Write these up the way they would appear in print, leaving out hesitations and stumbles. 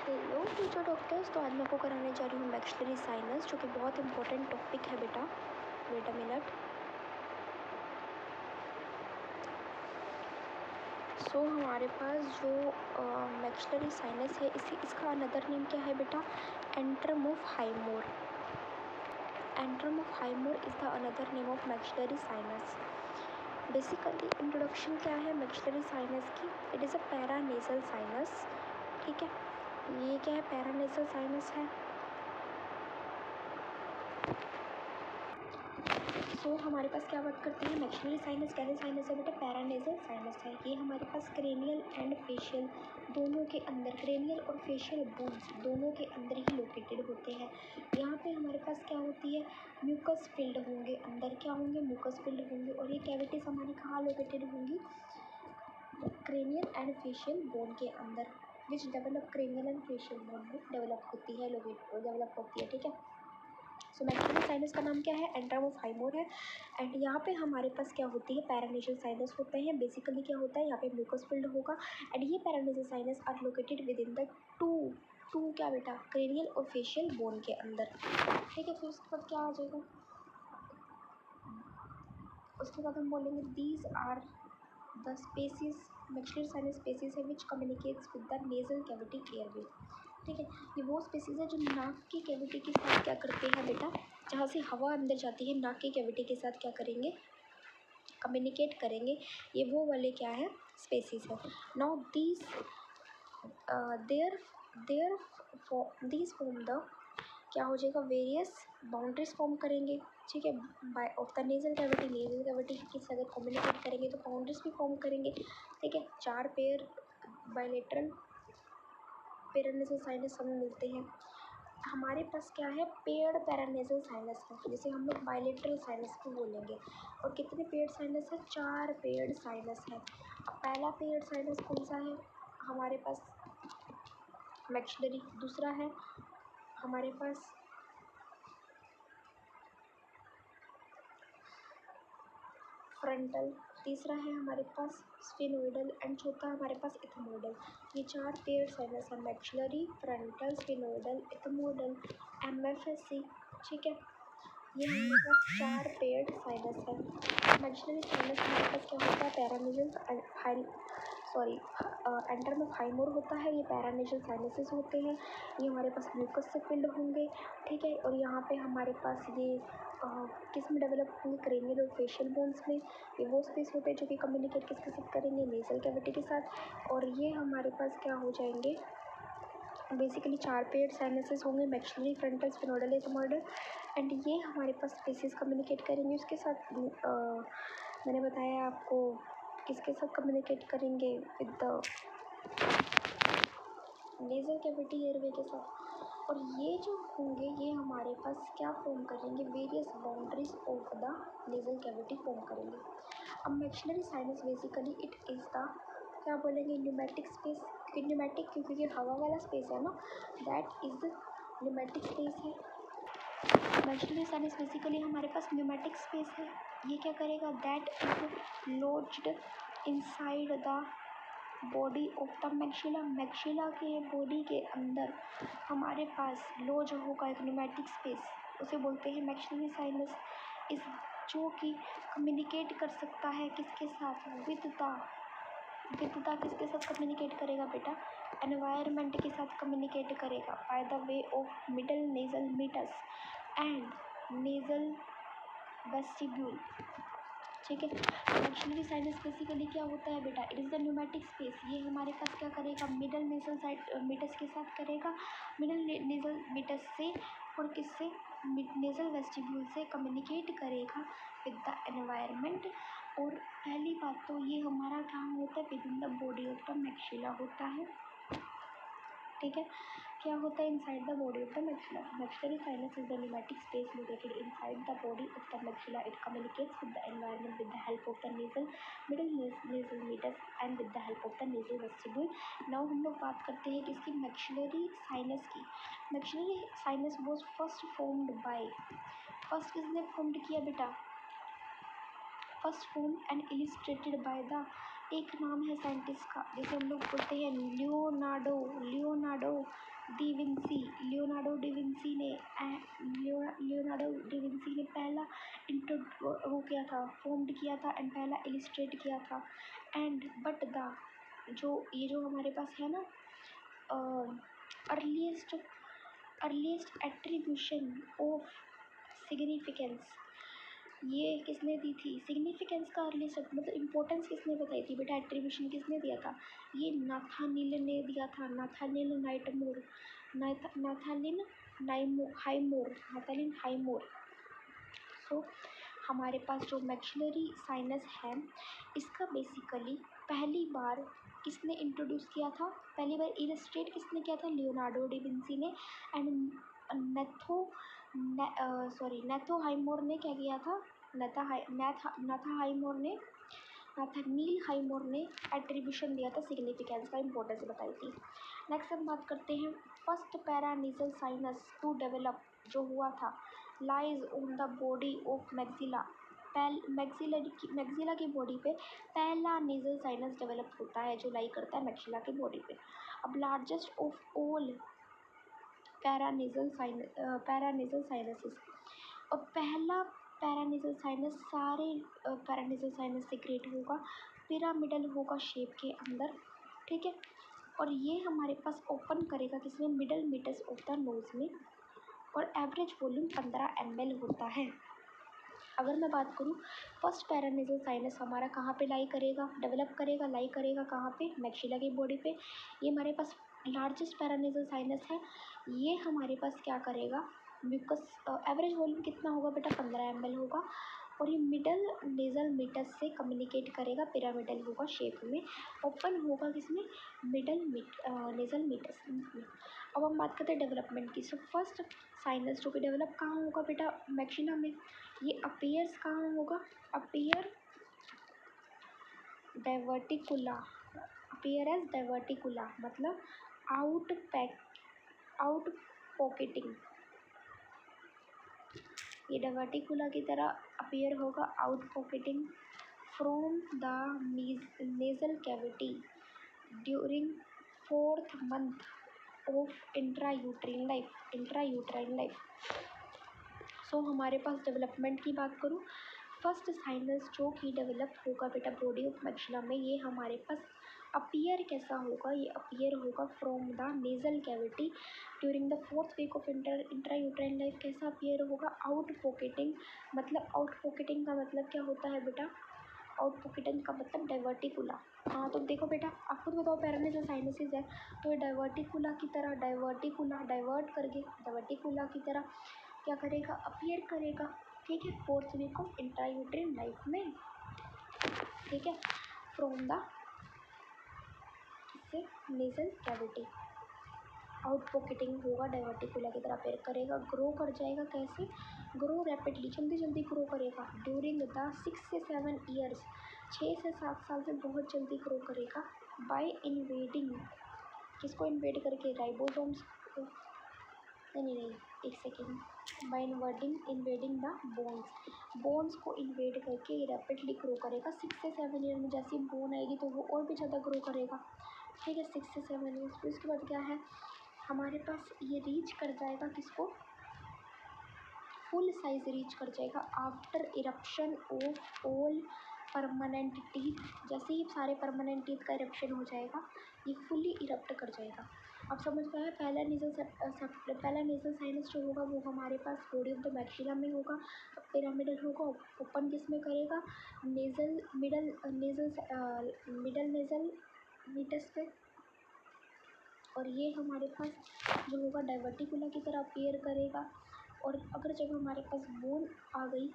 Hello future doctors. तो आज मैं आपको कराने जा रही हूँ मैक्सिलरी साइनस, जो कि बहुत इंपॉर्टेंट टॉपिक है बेटा। Wait a minute. सो हमारे पास जो मैक्सिलरी साइनस है, इसका अनदर नेम क्या है बेटा? Antrum of Highmore. Antrum of Highmore is the another name of maxillary sinus. Basically introduction क्या है मैक्सिलरी साइनस की? It is a paranasal sinus. ठीक है, ये क्या है? पैरानेजल साइनस है। सो हमारे पास क्या बात करते हैं? मैक्सिलरी साइनस कैसे साइनस है बेटा? पैरानेजल साइनस है। ये हमारे पास क्रेनियल एंड फेशियल दोनों के अंदर, क्रेनियल और फेशियल बोन्स दोनों के अंदर ही लोकेटेड होते हैं। यहाँ पे हमारे पास क्या होती है? म्यूकस फिल्ड होंगे, अंदर क्या होंगे? म्यूकस फिल्ड होंगे। और ये कैविटीज हमारी कहाँ लोकेटेड होंगी? क्रेनियल एंड फेशियल बोन के अंदर, which develop cranial and facial bone में डेवलप होती है, डेवलप होती है। ठीक है। सो मैक्सिलरी साइनस का नाम क्या है? एंट्रम ऑफ हाइमोर है। एंड यहाँ पे हमारे पास क्या होती है? पैरानेजल साइनस होते हैं। बेसिकली क्या होता है? यहाँ पे म्यूकस फिल्ड होगा एंड ये paranasal sinus are located within the two क्या बेटा? क्रेनियल और फेशियल बोन के अंदर। ठीक है। फिर उसके बाद क्या आ जाएगा? उसके बाद हम बोलेंगे these are the spaces, maxillary sinus spaces है which communicates with the nasal cavity airway. ठीक है, ये वो स्पेसिस है जो नाक की कैविटी के साथ क्या करते हैं बेटा? जहाँ से हवा अंदर जाती है, नाक की कैविटी के साथ क्या करेंगे? कम्युनिकेट करेंगे। ये वो वाले क्या है? स्पेसिस है। Now these these form the, क्या हो जाएगा? वेरियस बाउंड्रीज फॉर्म करेंगे। ठीक है, by of the nasal cavity के साथ अगर कम्युनिकेट करेंगे तो बाउंड्रीज भी फॉर्म करेंगे। ठीक है, 4 पेयर बायलेटरल पैरानेजल साइनस हमें मिलते हैं। हमारे पास क्या है? पेयर्ड पैरानेजल साइनस है, जिसे हम लोग बायलेटरल साइनस भी बोलेंगे। और कितने पेयर्ड साइनस है? 4 पेयर्ड साइनस है। अब पहला पेयर्ड साइनस कौन सा है हमारे पास? मैक्सिलरी। दूसरा है हमारे पास फ्रंटल। तीसरा है हमारे पास स्फेनोइडल एंड चौथा हमारे पास इथमोइडल। ये 4 पेयर साइनस है, मैक्सिलरी, फ्रंटल, स्फेनोइडल, इथमोइडल, MFSC। ठीक है, ये हमारे पास 4 पेयर्ड साइनस है। मैक्सिलरी साइनस हमारे पास क्या होता है? पैरानेजल एंट्रम ऑफ हाइमोर होता है। ये पैरानेजल साइनसेस होते हैं। ये हमारे पास म्यूकस से फिल्ड होंगे। ठीक है, और यहाँ पे हमारे पास ये किस में डेवलप होंगे? क्रेनियल और फेशियल बोन्स में। ये वो स्पेस होते हैं जो कि कम्युनिकेट किसके साथ करेंगे? नेजल कैविटी के साथ। और ये हमारे पास क्या हो जाएंगे? बेसिकली 4 पेयर साइनसेस होंगे, मैक्सिलरी, फ्रंटल, स्फेनोइडल, इथमोइडल। एंड ये हमारे पास स्पेसिस कम्युनिकेट करेंगे उसके साथ। मैंने बताया आपको किसके साथ कम्युनिकेट करेंगे? With the nasal cavity airway के साथ। और ये जो होंगे ये हमारे पास क्या फॉर्म करेंगे? Various boundaries of the nasal cavity form करेंगे। अब maxillary sinus basically it is the, क्या बोलेंगे? Pneumatic space. न्यूमेटिक क्योंकि ये हवा वाला स्पेस है ना, दैट इज न्यूमेटिक स्पेस है। मैक्सिलरी साइनस बेसिकली हमारे पास न्यूमेटिक स्पेस है। ये क्या करेगा? That is lodged inside the body of the maxilla. Maxilla के बॉडी के अंदर हमारे पास लॉज होगा एक न्यूमेटिक स्पेस, उसे बोलते हैं मैक्सिलरी साइनस। इस जो कि कम्युनिकेट कर सकता है किसके साथ? विद द किसके साथ कम्युनिकेट करेगा बेटा? एनवायरनमेंट के साथ कम्युनिकेट करेगा by the way of middle nasal meatus and nasal vestibule. ठीक है, मैक्सिलरी साइनस बेसिकली क्या होता है बेटा? It is the pneumatic space. ये हमारे पास क्या करेगा? मिडल नेजल साइड मीटस के साथ करेगा, मिडल नेजल मीटस से और किससे? नेजल वेस्टिब्यूल से कम्युनिकेट करेगा विद द एनवायरनमेंट। और पहली बात तो ये हमारा काम होता है with in the body of the maxilla होता है। ठीक है, क्या होता है? Inside the body of the maxilla. Maxillary sinus is the pneumatic space located inside the body of the maxilla. It communicates with the environment with the help of the middle nasal meatus and with the help of the nasal vestibule. Now हम लोग बात करते हैं किसकी? Maxillary sinus की। Maxillary sinus was first किसने formed किया बेटा? First form and illustrated by the, एक नाम है साइंटिस्ट का जिसे हम लोग बोलते हैं लियोनार्डो लियोनार्डो डिविंसी ने पहला वो किया था, फॉर्म्ड किया था एंड पहला इलिस्ट्रेट किया था। एंड बट द जो हमारे पास है ना अर्लीस्ट एट्रीब्यूशन ऑफ सिग्निफिकेंस, ये किसने दी थी? सिग्निफिकेंस का अर्लीस्ट मतलब इम्पोर्टेंस किसने बताई थी बेटा? एट्रीब्यूशन किसने दिया था? ये नाथानिल ने दिया था। नाथानिल हाइमोर। सो हमारे पास जो मैक्सिलरी साइनस है, इसका बेसिकली पहली बार किसने इंट्रोड्यूस किया था? पहली बार इलस्ट्रेट किसने किया था? लियोनार्डो डिविंसी ने। एंड नेथो हाइमोर ने क्या किया था? नाथानील हाइमोर ने एट्रीब्यूशन दिया था, सिग्निफिकेंस का इम्पोर्टेंस बताई थी। नेक्स्ट हम बात करते हैं फर्स्ट पैरानीजल साइनस टू डेवलप जो हुआ था, lies on the body of maxilla. Maxilla की बॉडी पे पहला नेजल साइनस डेवलप होता है जो लाई करता है मैक्सिला की बॉडी पे। अब largest of all paranasal sinuses, और पहला पैरानेजल साइनस सारे पैरानेजल साइनस से क्रिएट होगा, पिरामिडल होगा शेप के अंदर, ठीक है। और ये हमारे पास ओपन करेगा किसमें? Middle meatus of the nose में, और एवरेज वॉल्यूम 15 ml होता है। अगर मैं बात करूँ फर्स्ट पैरानेजल साइनस हमारा कहाँ पे लाई करेगा, डेवलप करेगा, लाई करेगा कहाँ पे? मैक्सिला की बॉडी पे। ये हमारे पास लार्जेस्ट पैरानेजल साइनस है। ये हमारे पास क्या करेगा? म्यूकस एवरेज वॉल्यूम कितना होगा बेटा? 15 ml होगा, और ये मिडल नेजल मीटस से कम्युनिकेट करेगा, पिरामिडल होगा शेप में, ओपन होगा किसमें? नेजल मीटस में। अब हम बात करते हैं डेवलपमेंट की। सो फर्स्ट साइनस जो कि डेवलप कहाँ होगा बेटा? मैक्सिला में। ये अपीयर्स कहाँ होगा? अपीयर एज डाइवर्टिकुला मतलब आउट पॉकेटिंग। ये डाइवर्टिकुला की तरह अपीयर होगा, out pocketing from the nasal cavity during 4th month of intrauterine life. So हमारे पास डेवलपमेंट की बात करूँ, फर्स्ट साइनस जो कि डेवलप होगा बेटा बॉडी ऑफ मैक्सिला में, ये हमारे पास अपीयर कैसा होगा? ये अपीयर होगा from the nasal cavity during the 4th week of intrauterine life. कैसा अपीयर होगा? Out pocketing. मतलब आउट पॉकेटिंग का मतलब क्या होता है बेटा? आउट पॉकेटिंग का मतलब डाइवर्टिकुला। हाँ तो देखो बेटा, आप खुद बताओ, पैरानेजल साइनसेस है तो ये डाइवर्टिकुला की तरह डाइवर्टिकुला की तरह क्या करेगा? अपीयर करेगा, ठीक है, 4th week of intrauterine life में, ठीक है, from the nasal cavity. Out pocketing होगा, डाइवर्टिकुला की तरह अपीयर करेगा, ग्रो कर जाएगा। कैसे? ग्रो रैपिडली, जल्दी जल्दी ग्रो करेगा। ड्यूरिंग द 6 से 7 ईयर्स, 6 से 7 साल से बहुत जल्दी ग्रो करेगा। बाय इन्वेडिंग, किसको इन्वेड करके? राइबोसोम्स को। नहीं, एक second. By invading the bones को इन्वेड करके ये रैपिडली ग्रो करेगा। 6 से 7 ईयर में जैसी बोन आएगी तो वो और भी ज़्यादा ग्रो करेगा, ठीक है, 6 से 7 ईयर्स। फिर उसके बाद क्या है हमारे पास? ये रीच कर जाएगा किसको? फुल साइज रीच कर जाएगा after eruption of all permanent teeth. जैसे ही सारे परमानेंट टीथ का इरप्शन हो जाएगा, ये फुली इरप्ट कर जाएगा। अब समझ में आया? पहला नेजल साइनस जो होगा वो हमारे पास बॉडी ऑफ द मैक्सिला में होगा, पिरामिडल होगा, ओपन किस में करेगा? मिडल नेजल मीटस पे। और ये हमारे पास जो होगा डाइवर्टिकुला की तरह अपीयर करेगा। और अगर जब हमारे पास बोन आ गई,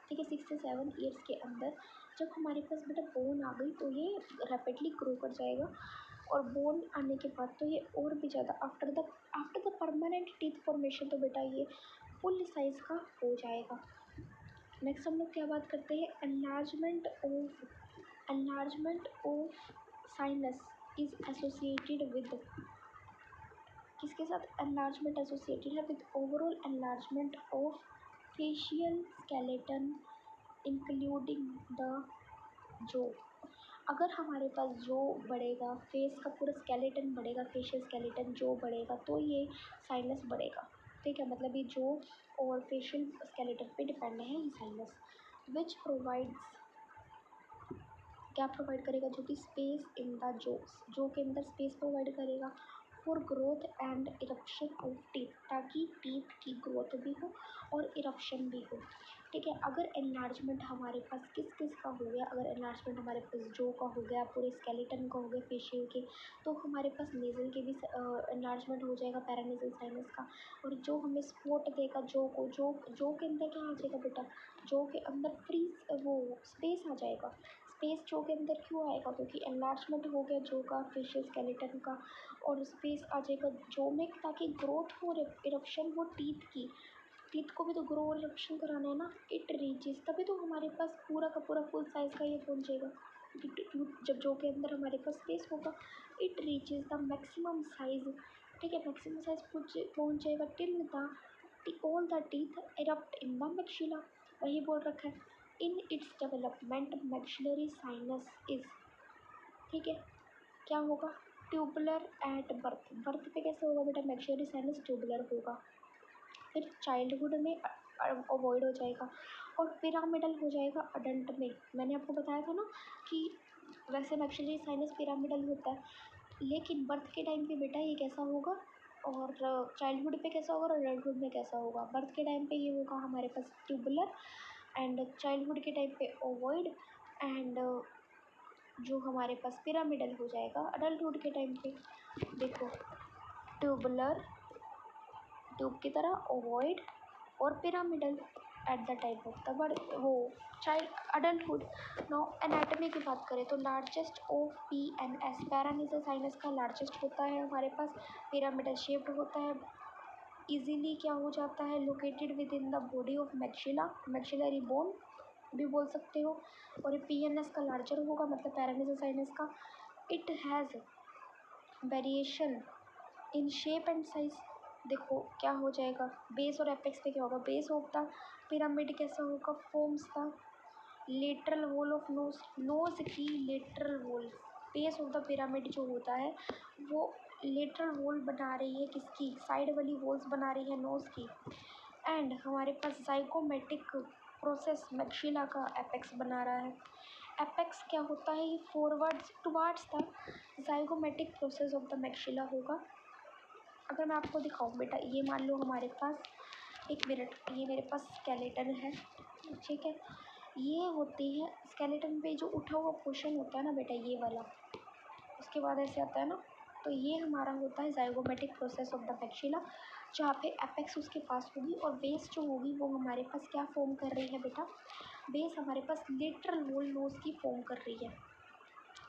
ठीक है, 6 से 7 ईयर्स के अंदर जब हमारे पास बेटा बोन आ गई तो ये रैपिडली ग्रो कर जाएगा। और बोन आने के बाद तो ये और भी ज़्यादा after the permanent teeth formation तो बेटा ये फुल साइज का हो जाएगा। नेक्स्ट हम लोग क्या बात करते हैं? Enlargement of sinus is associated with, किसके साथ एनलार्जमेंट एसोसिएटेड है? With overall enlargement of facial skeleton including the जो। अगर हमारे पास जो बढ़ेगा, फेस का पूरा स्केलेटन बढ़ेगा, फेशियल स्केलेटन जो बढ़ेगा तो ये साइनस बढ़ेगा, ठीक है। मतलब ये जो और फेशियल स्केलेटन पे डिपेंड है ये साइनस, विच प्रोवाइड्स, क्या प्रोवाइड करेगा, जो कि स्पेस इन द जो के अंदर स्पेस प्रोवाइड करेगा for growth and eruption of teeth, ताकि टीथ की ग्रोथ भी हो और इरप्शन भी हो, ठीक है। अगर एनलार्जमेंट हमारे पास किस किस का हो गया, अगर एनलार्जमेंट हमारे पास जो का हो गया, पूरे स्केलेटन का हो गया फेशियल के, तो हमारे पास नेज़ल के भी एनलार्जमेंट हो जाएगा, पैरानेज़ल साइनस का। और जो हमें स्पॉट देगा जो के अंदर क्या आ जाएगा बेटा, जो के अंदर फ्री वो स्पेस आ जाएगा। स्पेस जो के अंदर क्यों आएगा, क्योंकि एनलार्जमेंट हो गया जो का फेशियल स्केलेटन का, और स्पेस आ जाएगा जो में, ताकि ग्रोथ हो, इरप्शन हो टीथ को भी तो ग्रो और इरप्शन कराना है ना। इट रीचेस, तभी तो हमारे पास पूरा का पूरा फुल साइज़ का ये पहुँचेगा, जब जो के अंदर हमारे पास स्पेस होगा। It reaches the maximum size, ठीक है, मैक्सिमम साइज पहुँच जाएगा till the all the teeth erupt in the maxilla, वही बोल रखा है। In its development maxillary sinus is, ठीक है, क्या होगा, ट्यूबुलर एट बर्थ, बर्थ पे कैसे होगा बेटा, मैक्सिलरी साइनस ट्यूबुलर होगा, फिर चाइल्डहुड में अवॉइड हो जाएगा, और पिरामिडल हो जाएगा अडल्ट में। मैंने आपको बताया था ना कि वैसे मैक्सिलरी साइनस पिरामिडल होता है, लेकिन बर्थ के टाइम पे बेटा ये कैसा होगा, और चाइल्डहुड पे कैसा होगा, और अडल्टहुड में कैसा होगा। बर्थ के टाइम पे ये होगा हमारे पास ट्यूबुलर, एंड चाइल्डहुड के टाइम पे ओवॉइड, एंड जो हमारे पास पिरामिडल हो जाएगा अडल्टहुड के टाइम पे। देखो, ट्यूबुलर ट्यूब की तरह, ओवॉइड और pyramidal at the type of the birth वो चाइल्ड अडल्टहुड। नाउ एनाटॉमी की बात करें तो largest of P N S, paranasal sinus का लार्जेस्ट होता है हमारे पास, पिरामिडल शेप्ड होता है, इजीली क्या हो जाता है, located within the body of maxilla, maxillary bone भी बोल सकते हो। और पी एन एस का लार्जर होगा, मतलब पैरानेज़ल साइनस का। It has variation in shape and size, देखो क्या हो जाएगा, बेस और एपेक्स पे क्या होगा, बेस ऑफ द पिरामिड कैसा होगा, forms the lateral wall of nose, nose की lateral wall, base of the pyramid जो होता है वो लेटरल वॉल बना रही है, किसकी, साइड वाली वॉल्स बना रही है नोज की। एंड हमारे पास जाइगोमेटिक प्रोसेस मैक्सिला का एपेक्स बना रहा है। एपेक्स क्या होता है, ये forwards towards the zygomatic process of the maxilla होगा। अगर मैं आपको दिखाऊं बेटा, ये मान लो हमारे पास, एक मिनट, ये मेरे पास स्केलेटन है, ठीक है, ये होती है स्केलेटन पे जो उठा हुआ पोर्शन होता है ना बेटा, ये वाला, उसके बाद ऐसे आता है ना, तो ये हमारा होता है zygomatic process of the maxilla, जहाँ पे एपेक्स उसके पास होगी, और बेस जो होगी वो हमारे पास क्या फॉर्म कर रही है बेटा, बेस हमारे पास लेटरल वॉल नोज की फॉर्म कर रही है।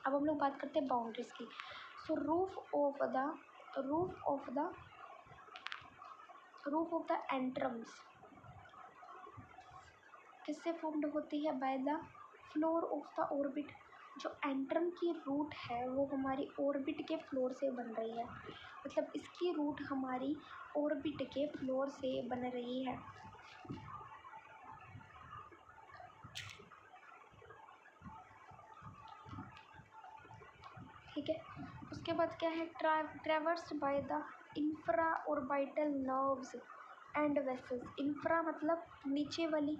अब हम लोग बात करते हैं बाउंड्रीज की। सो रूफ ऑफ द एंट्रम्स किससे फॉर्म्ड होती है, by the floor of the orbit, जो एंट्रम की रूट है वो हमारी ऑर्बिट के फ्लोर से बन रही है, मतलब इसकी रूट हमारी ऑर्बिट के फ्लोर से बन रही है। ठीक है, उसके बाद क्या है, traversed by the infra orbital nerves and vessels, infra मतलब नीचे वाली,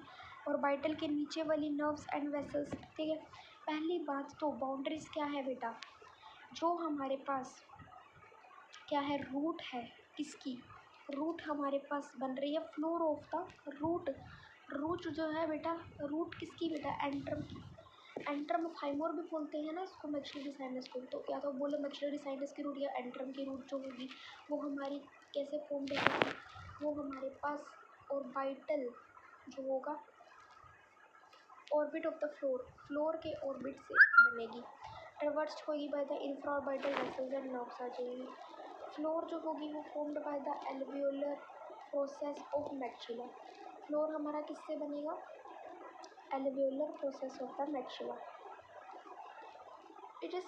ऑर्बिटल के नीचे वाली नर्व्स एंड वेसल्स, ठीक है। पहली बात तो बाउंड्रीज क्या है बेटा, जो हमारे पास क्या है, रूट है, किसकी, रूट हमारे पास बन रही है floor of the root, root जो है बेटा, रूट किसकी बेटा, एंट्रम की, एंट्रम ऑफ हाइमोर भी बोलते हैं ना इसको, मैक्सिलरी साइनस को, तो या तो बोले मैक्सिलरी साइनस की रूट या एंट्रम की रूट जो होगी वो हमारी कैसे फॉर्म होगी, वो हमारे पास ऑर्बिटल जो होगा, ऑर्बिट ऑफ द फ्लोर के ऑर्बिट से बनेगी, ट्रैवर्स्ड होगी by the infraorbital vessels and nerves आ जाएगी। फ्लोर जो होगी वो formed by the alveolar process of maxilla, floor हमारा किससे बनेगा, alveolar process of the maxilla. It is